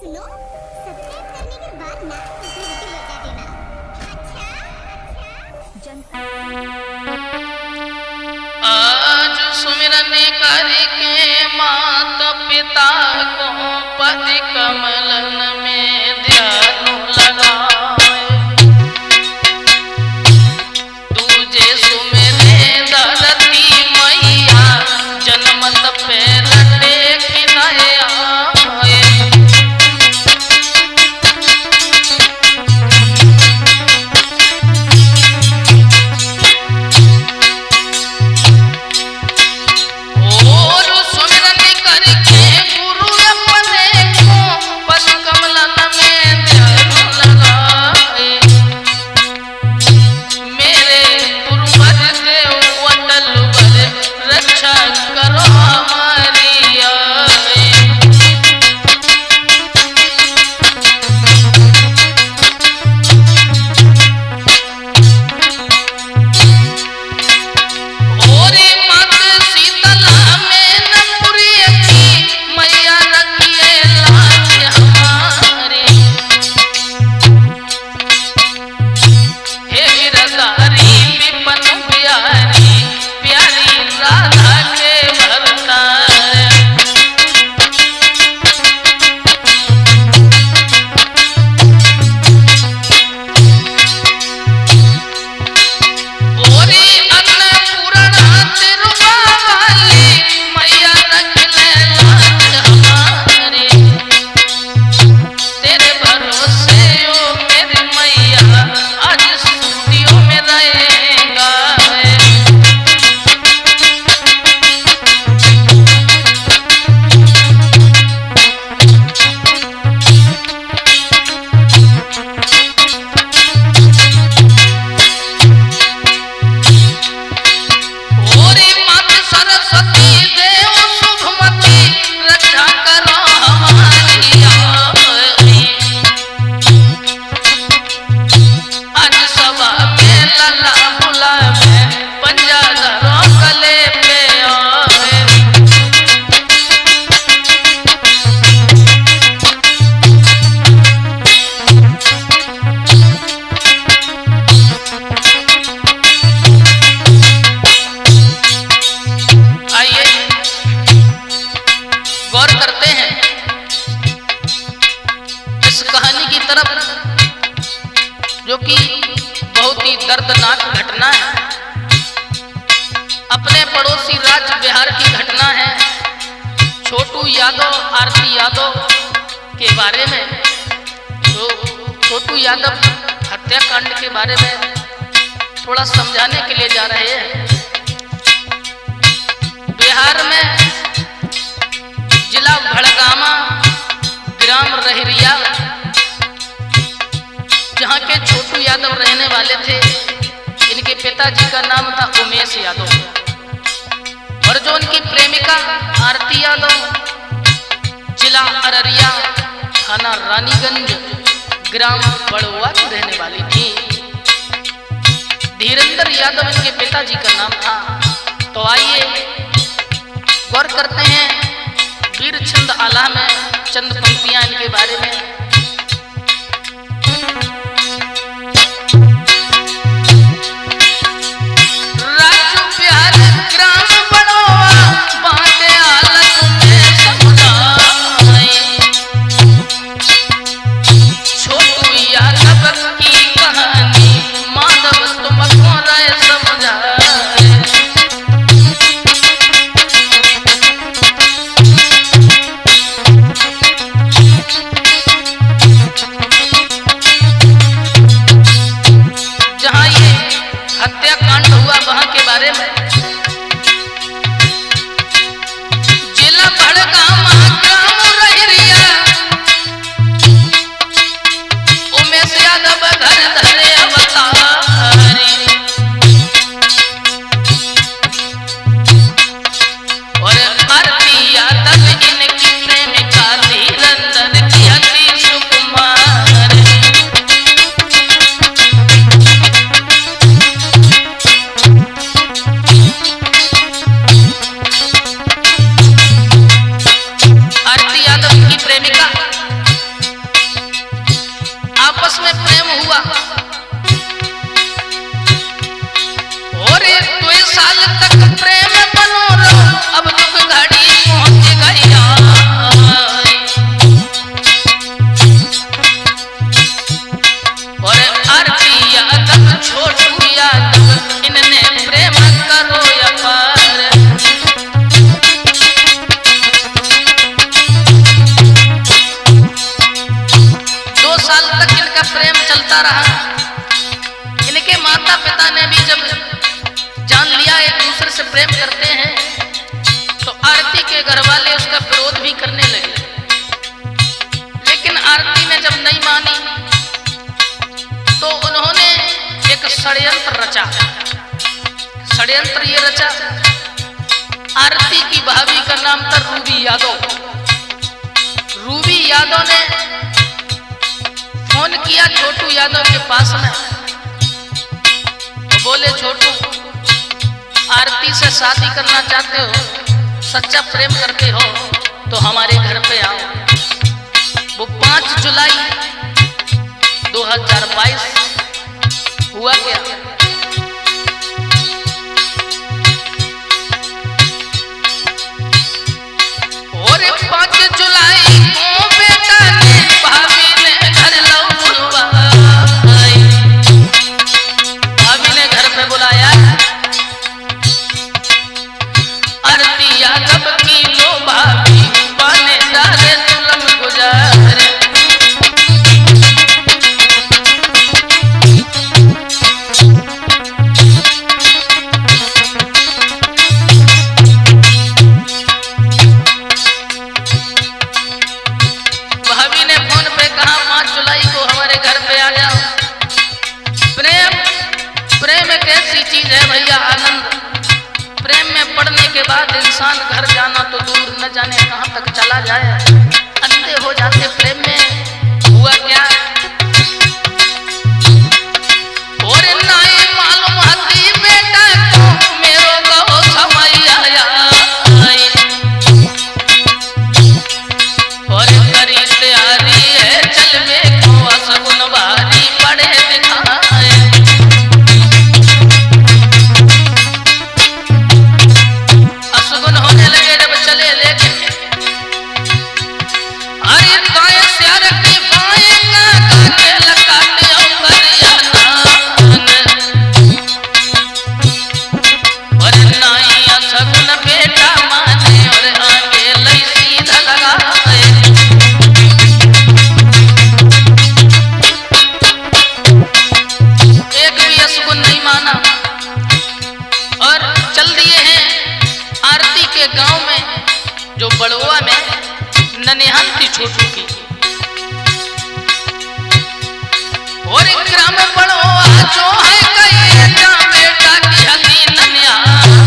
सुनो, सब्सक्राइब करने के बाद ना घंटी बजा देना। अच्छा? आज सुमिरन करके माता पिता को पद कमलन में ध्यान लगाए। दूजे सुमिरे धरती मैया जनमत पे लटे किनाए आए। जो कि बहुत ही दर्दनाक घटना है। अपने पड़ोसी राज्य बिहार की घटना है। छोटू यादव आरती यादव के बारे में, तो छोटू यादव हत्याकांड के बारे में थोड़ा समझाने के लिए जा रहे हैं। बिहार में जिला भड़गामा, ग्राम रहरिया, जहाँ के छोटू यादव रहने वाले थे। इनके पिताजी का नाम था उमेश यादव और जो उनकी प्रेमिका आरती यादव जिला अररिया, थाना रानीगंज, ग्राम बड़ुआ की रहने वाली थी। धीरेन्द्र यादव इनके पिताजी का नाम था। तो आइए गौर करते हैं वीर छंद आला में चंद पंक्तियां इनके बारे में। आपस में प्रेम हुआ और 2 साल तक प्रेम बनो रहो। अब दुख घड़ी पहुंच गई और आरती यादव छोटू यादव इनने प्रेम करो या पार। 2 साल तक इनका प्रेम चलता रहा। इनके माता पिता ने भी जब जान लिया एक दूसरे से प्रेम करते हैं तो आरती के घर वाले उसका विरोध भी करने लगे। लेकिन आरती ने जब नहीं मानी तो उन्होंने एक षड्यंत्र रचा। षड्यंत्र ये रचा, आरती की भाभी का नाम था रूबी यादव। रूबी यादव ने फोन किया छोटू यादव के पास में, तो बोले छोटू आरती से शादी करना चाहते हो, सच्चा प्रेम करते हो तो हमारे घर पे आओ। वो 5 जुलाई 2022 हुआ क्या, और 5 जुलाई को बेटा ने भाभी ने घर बुलवाई। भाभी ने घर पे बुलाया, आरती यादव की लो भाभी बने डाले जुलम गुजार। भाभी ने फोन पे कहा 5 जुलाई को हमारे घर पे आ जाओ। प्रेम एक ऐसी चीज है भैया, आनंद। प्रेम में पड़ने के बाद इंसान घर जाना तो दूर, न जाने कहां तक चला जाए, अंधे हो जाते प्रेम में। हुआ क्या, और ना ये मालूम हती बेटा को मेरो को समय आया। और करी तैयारी है चलवे को सगुन बारी पड़े दिखाए। असगुन होने लगे जब चले, लेकिन अरे गाय श्यार की बाएं का के लकाटे करिया नान। और नाई असगुन बेटा माने और आगे लई सीधा लगाए। एक भी असगुन नहीं माना और चल दिए हैं आरती के गांव में, जो बड़ुआ में ननिहाल थी छोटू की। और एक ग्राम बड़ुआ जो है कई जा बेटा की हदी ननिहाल।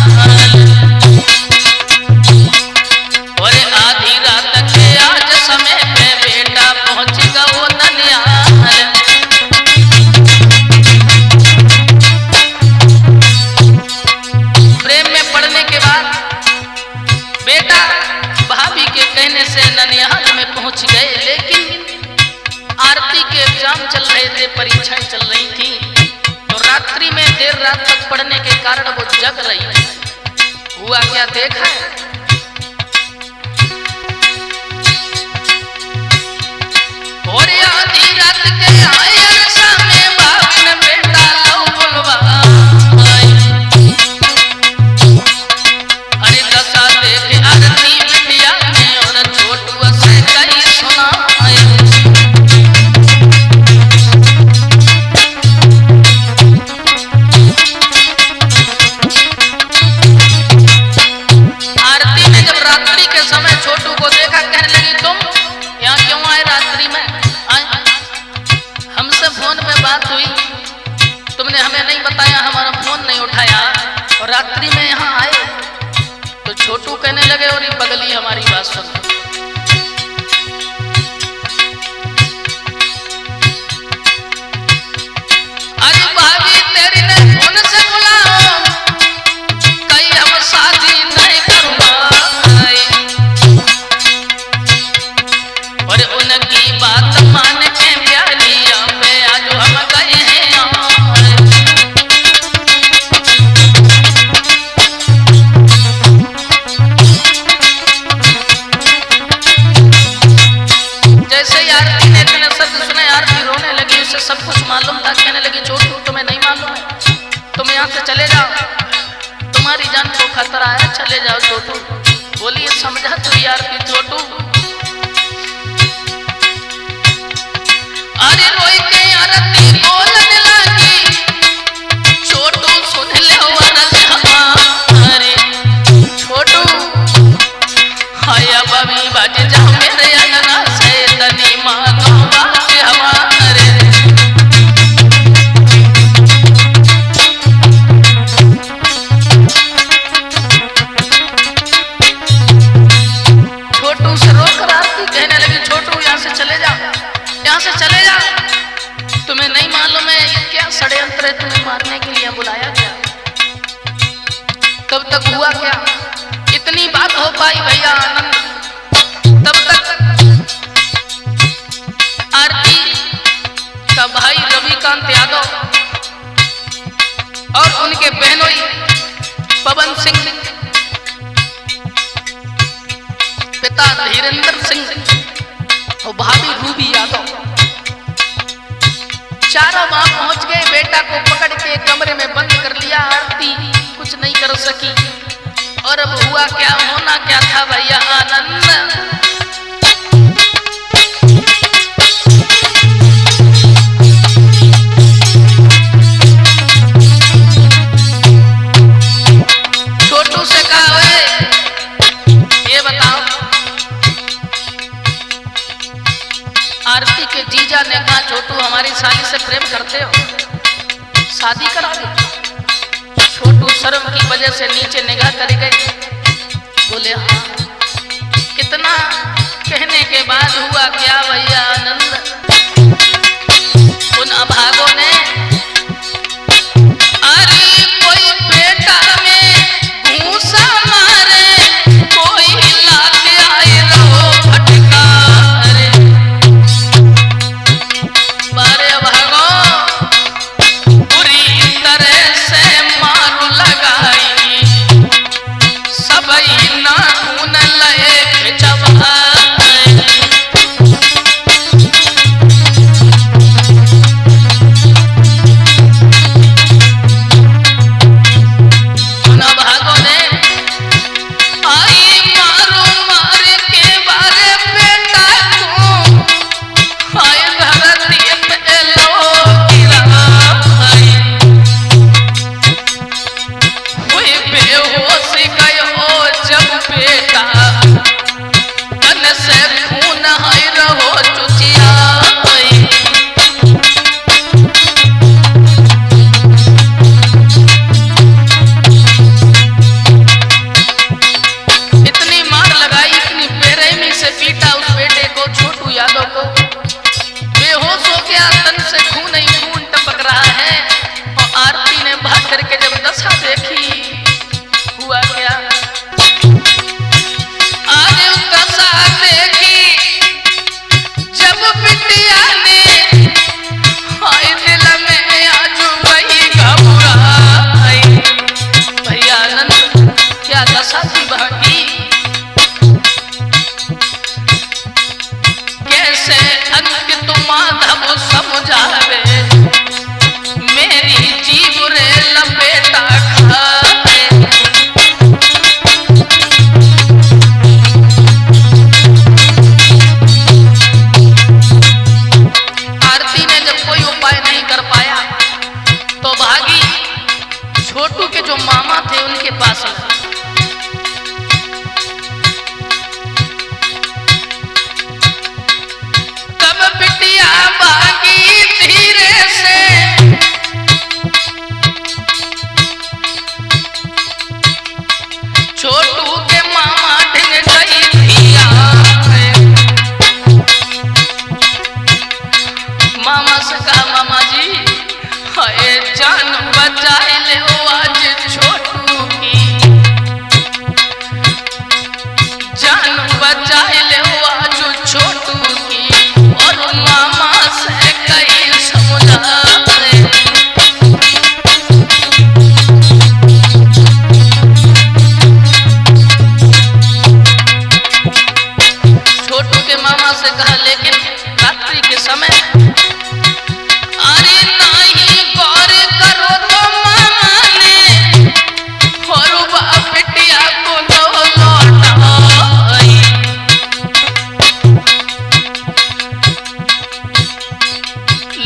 और आधी रात के आज समय पे बेटा पहुंच गया वो ननिहाल। प्रेम में पड़ने के बाद बेटा भाभी के कहने से ननिहाल में पहुंच गए। लेकिन आरती के एग्जाम चल रहे थे, परीक्षाएं चल रही थी, तो रात्रि में देर रात तक पढ़ने के कारण वो जग रही। हुआ क्या देखा है, और आधी रात के आए सामने भाभी ने बेटा लो बुलवाई। अरे दशा देखे आरती बिटिया ने और छोटू से कही सुनाए। आरती ने जब रात्रि के समय छोटू को देखा, कहने लगी तुम यहाँ क्यों आए रात्रि में? हमसे फोन पे बात हुई, तुमने हमें नहीं बताया, हमारा फोन नहीं उठाया और रात्रि में यहाँ आए। तो छोटू कहने लगे और ये बगली हमारी बात सुन। अरे भाभी तेरी ने फोन से बुलाओ, कहीं हम शादी नहीं करूंगा। और उनकी बात मान के प्यालिया में सब कुछ मालूम था। कहने लगी छोटू तुम्हें नहीं मालूम है, तुम यहाँ से चले जाओ, तुम्हारी जान को खतरा है, चले जाओ छोटू। बोली समझा तू यार की छोटू। अरे रोई के आरती बोलने लगी, छोटू सुन ले वरस हमारे। छोटू हाय बबी बज जा मेरे अंगना से, तनी मानो बात हमारे। छोटू से रोक रहा थी, कहने लगी छोटू यहाँ से चले जा, यहाँ से चले जा, तुम्हें नहीं मालूम है ये क्या षड्यंत्र है, तुम्हें मारने के लिए बुलाया गया। तब तक हुआ क्या, इतनी बात हो पाई भैया आनंद। तब तक आरती का भाई रविकांत यादव और उनके बहनोई पवन सिंह, पिता धीरेन्द्र सिंह और भाभी रूबी यादव, चारों वहां पहुंच गए। बेटा को पकड़ के कमरे में बंद कर लिया। आरती कुछ नहीं कर सकी। और अब हुआ क्या, होना क्या था भैया आनंद। छोटू से कहा ये बताओ, आरती के जीजा ने कहा छोटू हमारी साली से प्रेम करते हो, शादी करा दे। छोटू शर्म की वजह से नीचे निगाह कर गए। बोले हाँ। कितना कहने के बाद हुआ क्या भैया आनंद। उन अभागों ने अरे कोई बेटा में घूसा मारे, कोई लाके आए रहो फटका। अरे बारे भागो बुरी तरह से मारू लगाई, सबई ना खून लए चबा। छोटू के जो मामा थे उनके पास तब बिटिया भागी धीरे से छोटू के मामा ढिंग गई धिया। मामा से कहा मामा जी हाय जान बचाए ले आज छोटू की, जान बचाए ले आज छोटू की। और मामा से कई समझा छोटू के मामा से कहा लेकिन रात्रि के समय अरे नहीं गौर करो तो मामा ने और बाप बिटिया को लौटाई।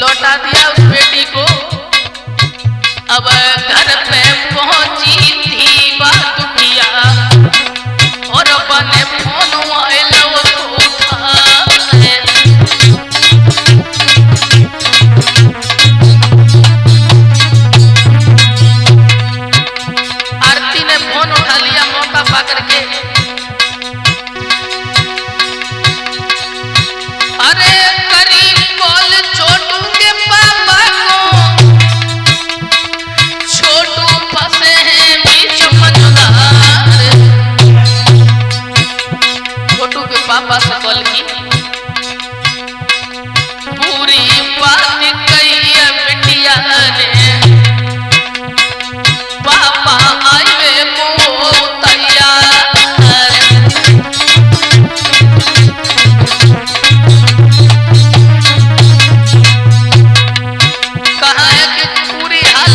लौटा दिया उस बेटी को। अब घर पे पहुंची थी बात दुखिया और बने फोन आयल आरती ने फोन उठा लिया मौका पा करके। अरे करीब कॉल छोटू के पापा को, छोटू फंसे हैं बीच मंझधार। छोटू के पापा से कॉल की, पूरी बात कही है बिटिया ने। पापा आए को तैयार। कहा है कि पूरी हाल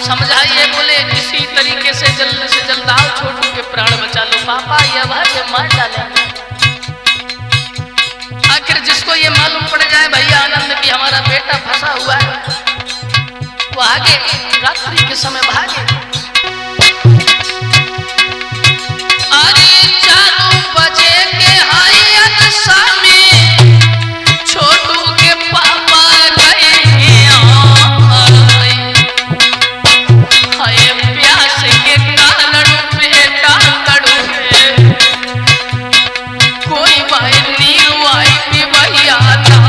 समझाइए, बोले किसी तरीके से जल्द आओ, छोटू के प्राण बचा लो। पापा ये भाई मार डाले। आखिर जिसको ये मालूम पड़ जाए भैया आनंद भी हमारा बेटा फंसा हुआ है, वो आगे रात्रि के समय भागे। अरे 4 बजे के हायसा में छोटू के पापा गए। हाय प्यास के कारण बेटा तड़पे, कोई भाई नीरू आई भी भैया था।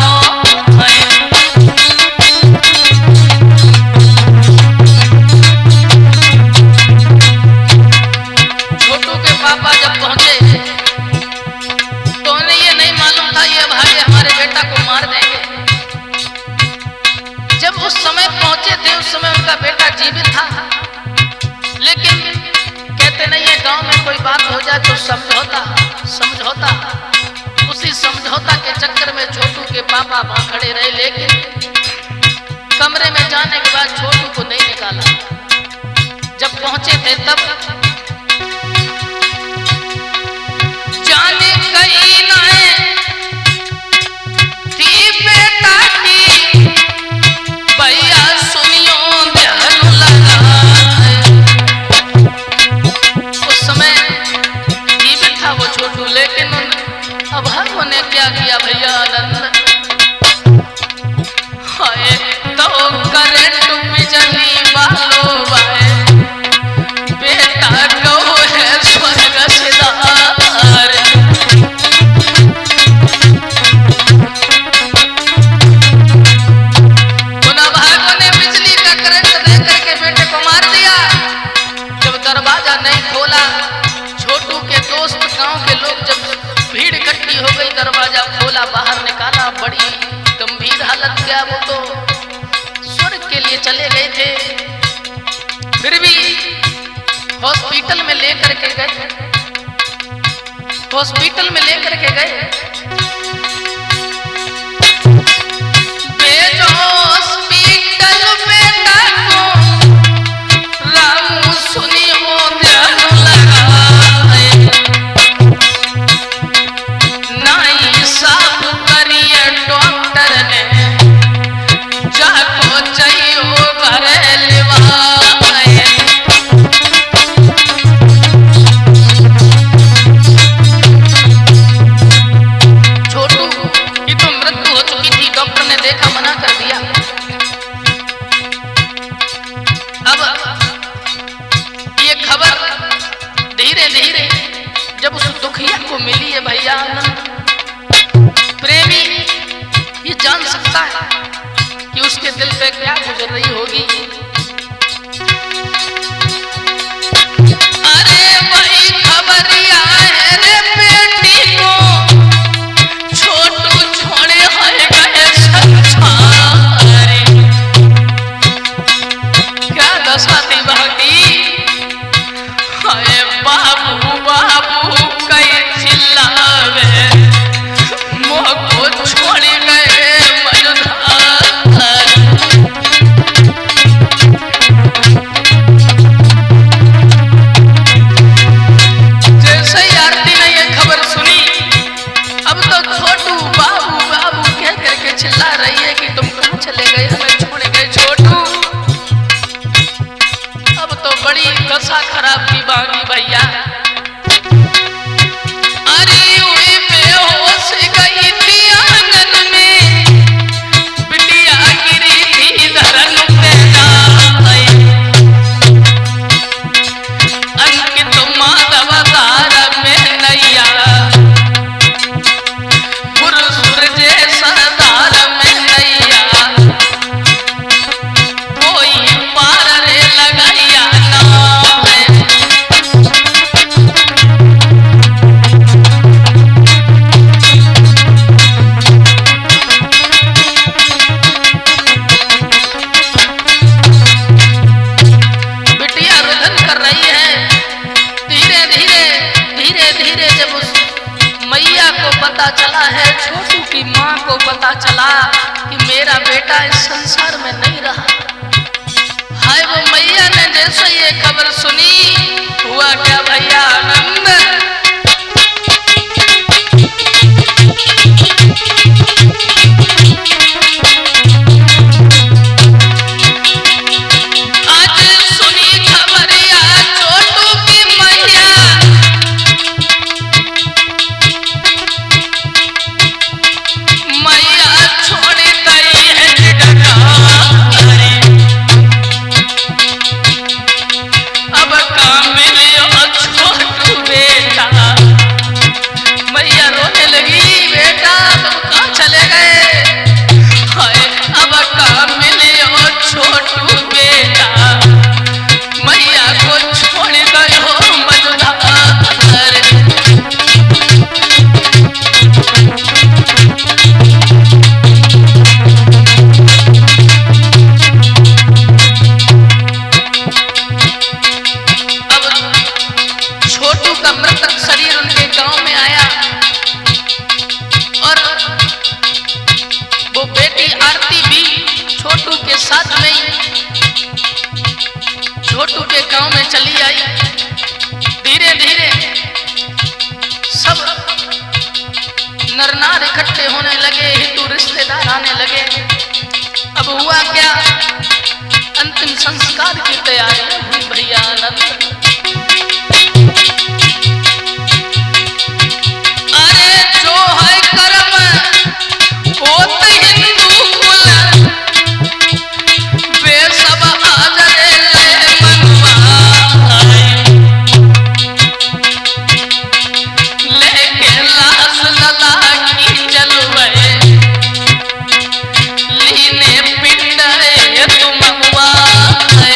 छोटू के पापा जब पहुंचे तो उन्हें ये नहीं मालूम था ये भाई हमारे बेटा को मार देंगे। जब उस समय पहुंचे थे उस समय उनका बेटा जीवित था, लेकिन कहते नहीं है गांव में कोई बात हो जाए तो समझौता। उसी समझौता के चक्कर में छोटू के पापा वहां खड़े रहे, लेकिन कमरे में जाने के बाद छोटू को नहीं निकाला। जब पहुंचे थे तब जाने कहीं नाए थी बेटा की, भैया सुनियो ध्यान लगाए। उस समय जीवित था वो छोटू, लेकिन अब उन्होंने क्या किया भैया आनंद। हाय तो करंट बिजली वालों बाए, बेटा को है स्वर्ग सिधार। गुना भागों ने बिजली का करंट दे करके बेटे को मार दिया। जब दरवाजा नहीं खोला, छोटू के दोस्त गांव के लोग जब भीड़ इकट्ठी हो गई, दरवाजा खोला, बाहर निकाला। बड़ी गंभीर हालत, क्या वो तो स्वर्ग के लिए चले गए थे, फिर भी हॉस्पिटल में लेकर के गए। हॉस्पिटल में लेकर के गए, भेजो हॉस्पिटल बेटा को, रामू सुनी हो ध्यान लगाए। नाई साफ करिए डॉक्टर ने, जाको चाहिए भरे लिवाए। छोटू की तो मृत्यु हो चुकी थी, डॉक्टर ने देखा, मना कर दिया। अब ये खबर धीरे धीरे जब उस दुखिया को मिली है भैया आनंद, प्रेमी ये जान सकता है कि उसके दिल पे क्या गुजर रही होगी। अरे वही खबरिया है रे बेटी को, छोटू छोड़े है गए संसार। क्या दशा थी बहकी, हाय बाबू बाबू कई चिल्लावे, मोह को छोड़ गए मझधार। चिल्ला रही है कि तुम कहाँ चले गए, हमें छोड़ गए छोटू। अब तो बड़ी दशा खराब की बागी भैया। अरे हुई बेहोश गई थी आंगन में, बिटिया गिरी थी धरन पे नाई। अंकित माधव धार में नैया, पुरुषुर जैसा धार में नैया, कोई पार रे लगाया नाम। बिटिया रुदन कर रही है। धीरे धीरे धीरे धीरे जब उस मैया को पता चला है, छोटू की माँ को पता चला कि मेरा बेटा इस संसार में नहीं रहा। हाय वो मैया ने जैसे ये खबर सुनी, हुआ क्या भैया आनंद। आज सुनी खबरिया छोटू की मैया, मैया छोड़ गई है डगारी। अब काम मिलियो छोटू बेटा। मैया रोने लगी, बेटा तुम कहाँ चले गए। हाय अब काम मिलियो छोटू बेटा, मैया को छोड़ गए हो मझधार। अब छोटू का मृतक शरीर उनके गांव में आया और वो बेटी आरती भी छोटू के साथ में छोटू के गांव में चली आई। धीरे धीरे सब नरनार इकट्ठे होने लगे, हिंदू रिश्तेदार आने लगे। अब हुआ क्या, अंतिम संस्कार की तैयारी हुई भैया आनंद। अरे जो है कर्म होत हिंदू कुल, वे सब हाजरे ले मनवाए। लेके लाश लला की जलवे, लीने पिंडरे तुम अगुआए।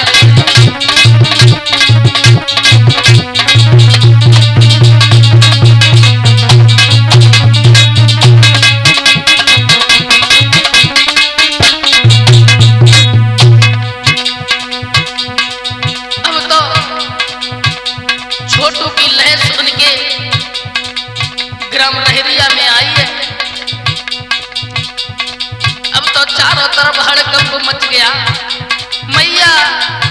अब तो छोटू की लहर सुन के ग्राम रहरिया में आई है। अब तो चारों तरफ हड़कंप मच गया। मैया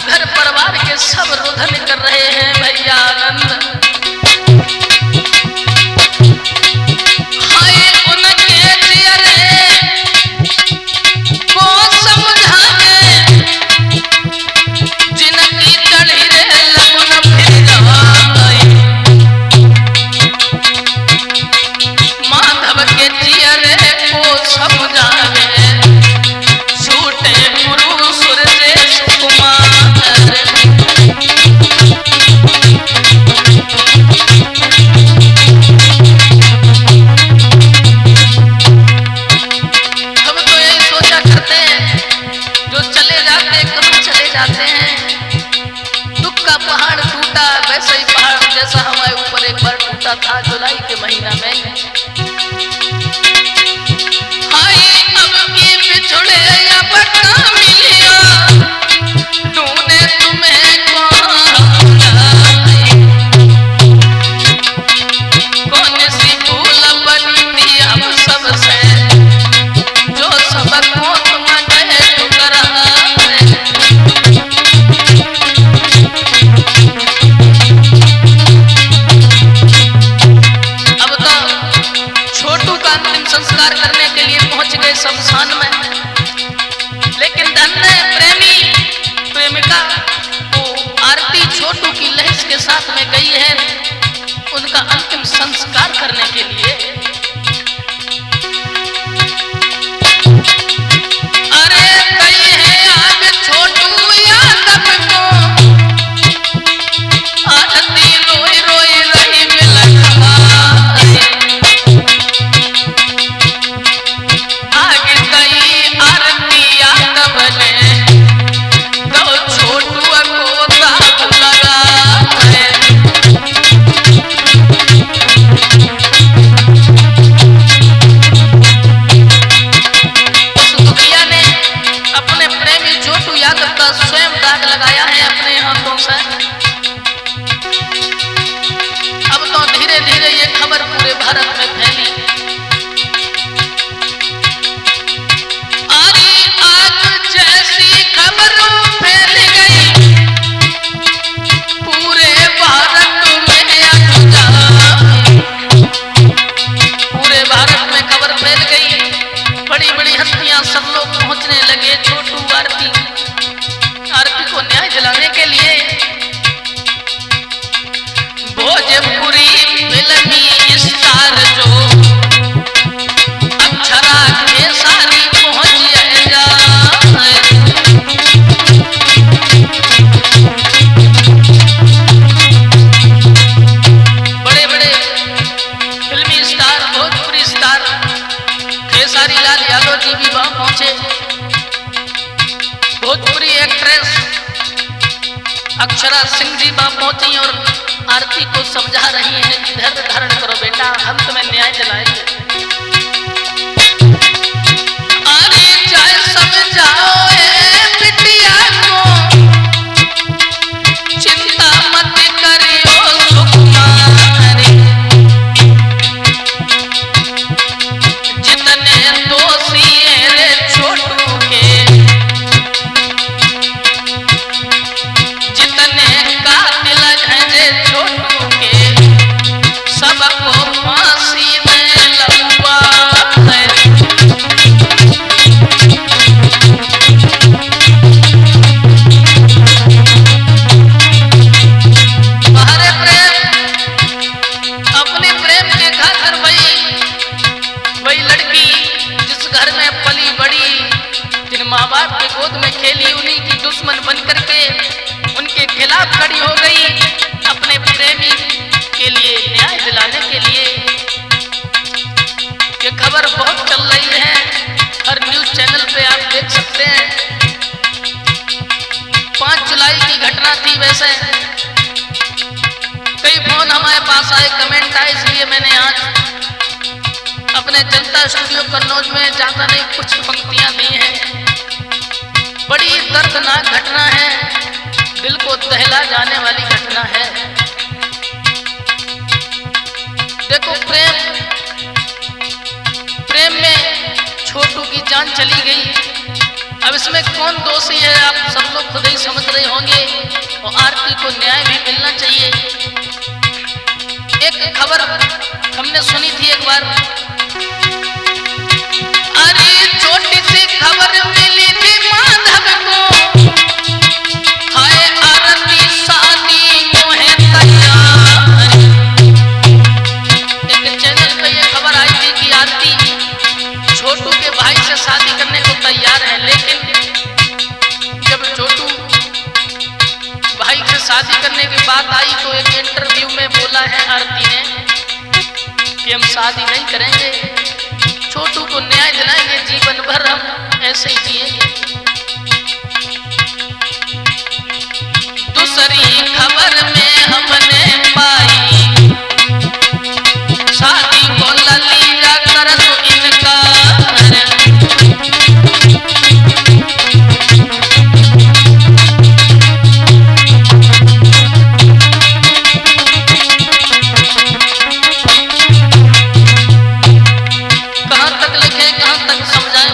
घर परिवार के सब रुदन कर रहे हैं भैया आनंद। हाय उनके चेहरे को समझावे, जिनकी चढ़ी रे लगन फिराई। माधव के चेहरे को समझावे, छूटे पुरुषुर जैस कुमार। हम तो यही सोचा करते हैं, जो चले जाते हैं कहाँ चले जाते हैं। दुख का पहाड़ टूटा, वैसे ही पहाड़ जैसा हमारे ऊपर एक बार टूटा था जुलाई के महीना में। हाय अब की बिछड़े अब कहाँ मिलिया, ढूंढे तुम्हें कौन जाए। कौन सी भूल बनी थी हम सबसे, जो सबको तुम गए ठुकराए। अब तो शमशान में। लेकिन धन्य प्रेमी प्रेमिका वो आरती छोटू की लहज के साथ में गई है उनका अंतिम संस्कार करने के लिए। अरे गई है आज छोटू यादव को, आरती रोई रोई रही बिलखा, आगे गई आरती यादव ने तो छोटू को दाग लगा है। उस दुखिया ने अपने प्रेमी छोटू यादव का स्वयं दाग लगाया है अपने हाथों से। अब तो धीरे धीरे ये खबर पूरे भारत में फैली। अरे आग जैसी खबर फैल गई पूरे भारत में, पूरे भारत में खबर फैल गई। बड़ी बड़ी हस्तियां सब लोग पहुंचने लगे छोटू आरती को न्याय दिलाने के लिए। भोजपुरी फिल्मी स्टार जो अक्षरा खेसारी पहुंच जाएगा। बड़े बड़े फिल्मी स्टार भोजपुरी स्टार खेसारी लाल यादव जी भी वहां पहुंचे। भोजपुरी एक्ट्रेस अक्षरा सिंह जी वहां पहुंची और आरती को समझा रही हैं कि धैर्य धारण करो बेटा, हम तुम्हें न्याय दिलाएंगे। अरे चाहे समझाओ बिटिया को, चिंता मत करियो सुकुमारी, जितने दोषी रे छोटू के, जितने कातिल हैं रे छोटू के, सबको फांसी दे लंबा है। हमारे प्रेम अपने प्रेम के खातिर वही लड़की जिस घर में पली बड़ी, जिन माँ बाप के गोद में खेली, उन्हीं की दुश्मन बन करके उनके खिलाफ खड़ी हो गई अपने प्रेमी के लिए न्याय दिलाने के लिए। ये खबर बहुत चल रही है, हर न्यूज चैनल पे आप देख सकते हैं। 5 जुलाई की घटना थी। वैसे कई फोन हमारे पास आए, कमेंट आए, इसलिए मैंने आज अपने जनता स्टूडियो कन्नौज में ज्यादा नहीं कुछ पंक्तियां दी हैं। बड़ी दर्दनाक घटना है, दिल को दहला जाने वाली घटना है। देखो प्रेम में छोटू की जान चली गई। अब इसमें कौन दोषी है आप सब लोग खुद ही समझ रहे होंगे और आरती को न्याय भी मिलना चाहिए। एक खबर हमने सुनी थी एक बार, अरे छोटी सी खबर मिली थी माधव को, हाय आरती शादी को है तैयार। एक चैनल पे ये खबर आई थी कि आरती छोटू के भाई से शादी करने को तैयार है। लेकिन जब छोटू भाई से शादी करने की बात आई तो एक इंटरव्यू में बोला है आरती ने कि हम शादी नहीं करेंगे, छोटू को न्याय दिलाएंगे, जीवन भर हम ऐसे ही जिएंगे। दूसरी खबर में हमने पाई शादी को ललीला कर दो इनका, कहां तक लिखे कहां तक समझाए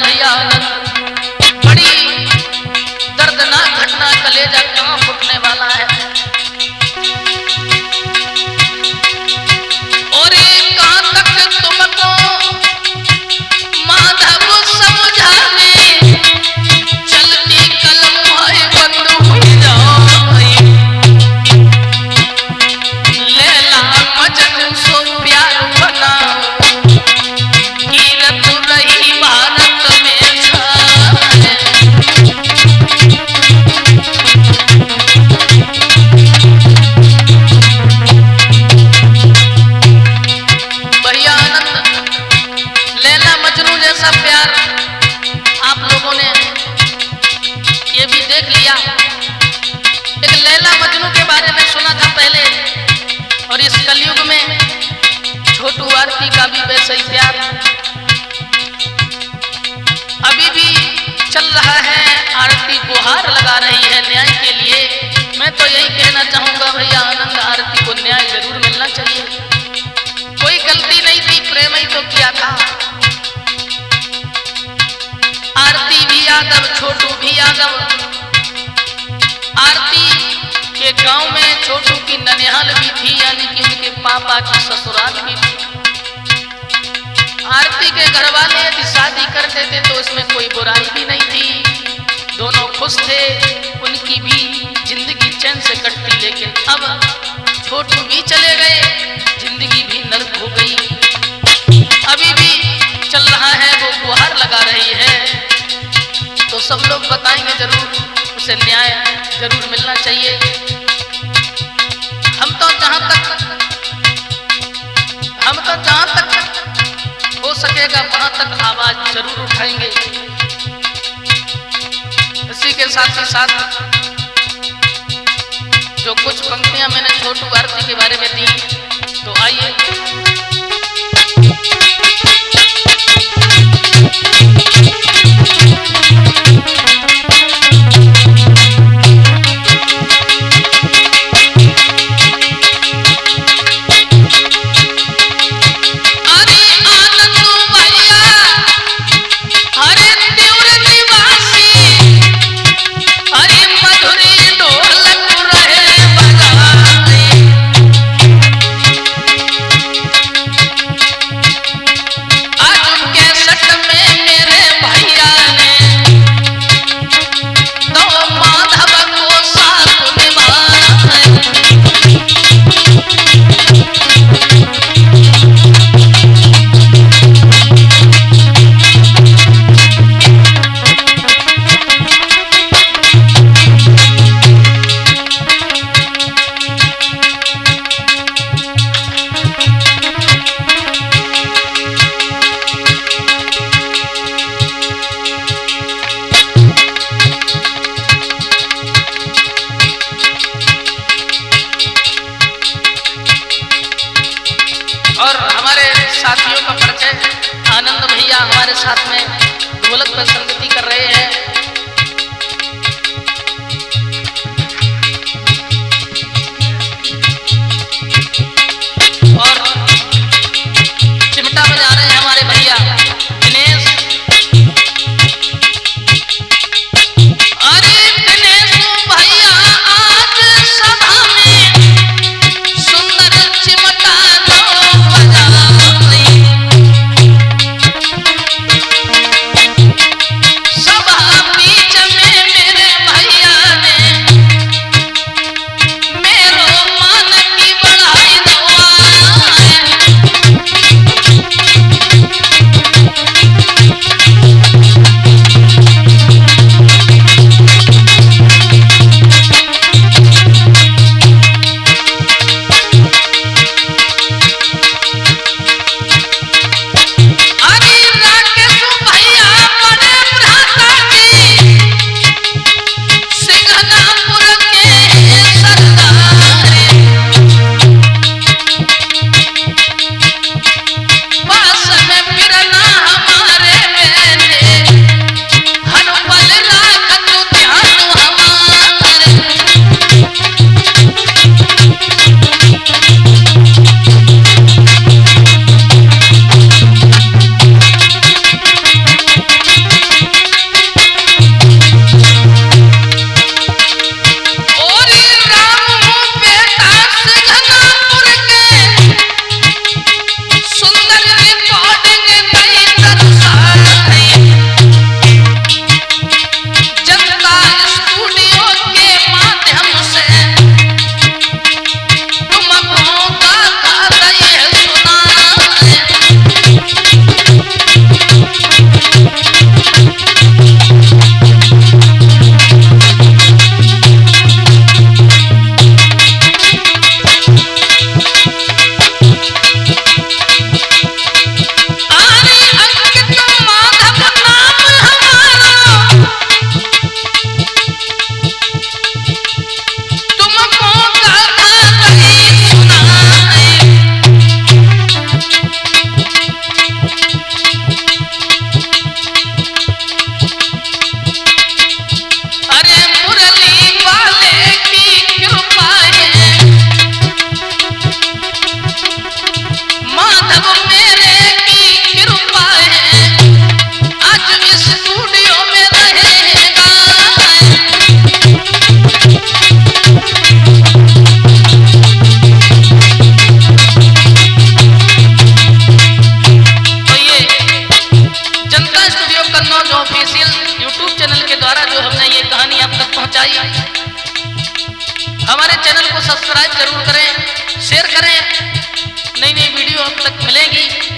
आरती का भी वैसे ही प्यार अभी भी चल रहा है। आरती गुहार लगा रही है न्याय के लिए। मैं तो यही कहना चाहूंगा भैया, आनंद आरती को न्याय जरूर मिलना चाहिए। कोई गलती नहीं थी, प्रेम ही तो किया था। आरती भी यादव, छोटू भी यादव। आरती के गांव में छोटू की ननिहाल भी थी, यानी कि उनके पापा की ससुराल भी थी। आरती के घर वाले यदि शादी कर देते तो इसमें कोई बुराई भी नहीं थी, दोनों खुश थे, उनकी भी जिंदगी चैन से कटती। लेकिन अब छोटू भी चले गए, जिंदगी भी नर्क हो गई। अभी भी चल रहा है, वो गुहार लगा रही है। तो सब लोग बताएंगे जरूर, उसे न्याय जरूर मिलना चाहिए। हम तो जहां तक हो सकेगा वहां तक आवाज जरूर उठाएंगे। इसी के साथ ही साथ जो कुछ पंक्तियां मैंने छोटू आरती के बारे में दी, तो आइए साथियों का परिचय। आनंद भैया हमारे साथ में ढोलक पर संगति कर रहे हैं। और चिमटा बजा रहे हैं हमारे भैया दिनेश। अरे दिनेश भैया आज सभा में सुंदर चिमटा सभा स्टूडियो में रहेगा। तो ये जनता studio Kannauj official YouTube channel के द्वारा जो हमने ये कहानी आप तक पहुंचाई, हमारे चैनल को सब्सक्राइब जरूर करें, शेयर करें, नई नई वीडियो आप तक मिलेगी।